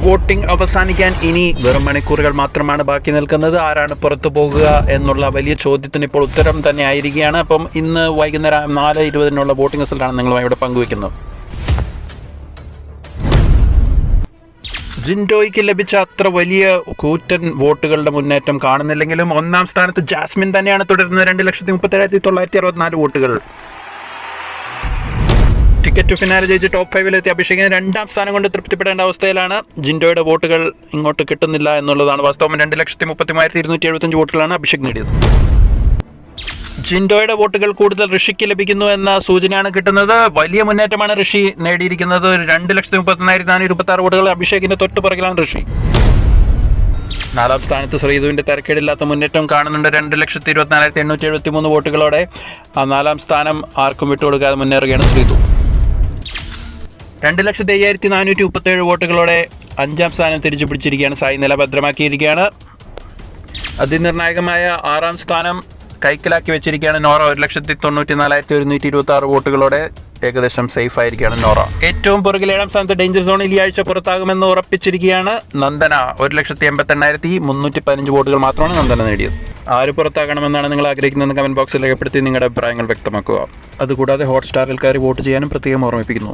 Voting അവസാനിക്കാൻ ഇനി വെറും മണിക്കൂറുകൾ മാത്രമാണ് ബാക്കി നിൽക്കുന്നത്. ആരാണ് പുറത്തു പോകുക എന്നുള്ള വലിയ ചോദ്യത്തിന് ഇപ്പോൾ ഉത്തരം തന്നെ ആയിരിക്കുകയാണ്. അപ്പം ഇന്ന് വൈകുന്നേരം 4:20 വോട്ടിംഗ് റിസൾട്ടാണ് നിങ്ങളുമായി ഇവിടെ പങ്കുവയ്ക്കുന്നത്. ജിൻഡോയ്ക്ക് ലഭിച്ച അത്ര വലിയ കൂറ്റൻ വോട്ടുകളുടെ മുന്നേറ്റം കാണുന്നില്ലെങ്കിലും ഒന്നാം സ്ഥാനത്ത് ജാസ്മിൻ തന്നെയാണ് തുടരുന്നത്. 2,37,964 വോട്ടുകൾ. ടിക്കറ്റ് ഫിനാലെ ജയിച്ച് ടോപ്പ് 5-ലെത്തി അഭിഷേകിന് 2ാം സ്ഥാനം കൊണ്ട് തൃപ്തിപ്പെടേണ്ട അവസ്ഥയിലാണ്. ജിൻഡോയുടെ വോട്ടുകൾ ഇങ്ങോട്ട് കിട്ടുന്നില്ല എന്നുള്ളതാണ് വാസ്തവം. 2,33,275 വോട്ടുകളാണ് അഭിഷേക് നേടിയത്. ജിൻഡോയുടെ വോട്ടുകൾ കൂടുതൽ ഋഷിക്ക് ലഭിക്കുന്നു എന്ന സൂചനയാണ് കിട്ടുന്നത്. വലിയ മുന്നേറ്റമാണ് ഋഷി നേടിയിരിക്കുന്നത്. 2,31,426 വോട്ടുകൾ. അഭിഷേകിന്റെ തൊട്ടുപുറകിലാണ് ഋഷി. 4ാം സ്ഥാനത്ത് ശ്രീധുവിന്റെ തരക്കേടില്ലാത്ത മുന്നേറ്റം കാണുന്നുണ്ട്. 2,24,873 വോട്ടുകളോടെ 4ാം സ്ഥാനം ആർക്കും വിട്ടുകൊടുക്കാതെ മുന്നേറുകയാണ് ശ്രീധു. 2,05,437 വോട്ടുകളോടെ 5ാം സ്ഥാനം തിരിച്ചു പിടിച്ചിരിക്കുകയാണ് സായി. നില ഭദ്രമാക്കിയിരിക്കുകയാണ്. അതിനിർണായകമായ 6ാം സ്ഥാനം കൈക്കലാക്കി വെച്ചിരിക്കുകയാണ് നോറ. 1,94,126 വോട്ടുകളോടെ ഏകദേശം സേഫ് ആയിരിക്കുകയാണ് നോറ. ഏറ്റവും പുറകിൽ 7ാം സ്ഥാനത്ത് ഡേഞ്ചർ സോണിൽ ഈ ആഴ്ച പുറത്താകുമെന്ന് ഉറപ്പിച്ചിരിക്കുകയാണ് നന്ദന. 1,88,315 വോട്ടുകൾ മാത്രമാണ് നന്ദന നേടിയത്. ആര് പുറത്താകണമെന്നാണ് നിങ്ങൾ ആഗ്രഹിക്കുന്നതെന്ന് കമന്റ് ബോക്സിൽ രേഖപ്പെടുത്തി നിങ്ങളുടെ അഭിപ്രായങ്ങൾ വ്യക്തമാക്കുക. അതുകൂടാതെ ഹോട്ട്സ്റ്റാറിൽ കയറി വോട്ട് ചെയ്യാനും പ്രത്യേകം ഓർമ്മിപ്പിക്കുന്നു.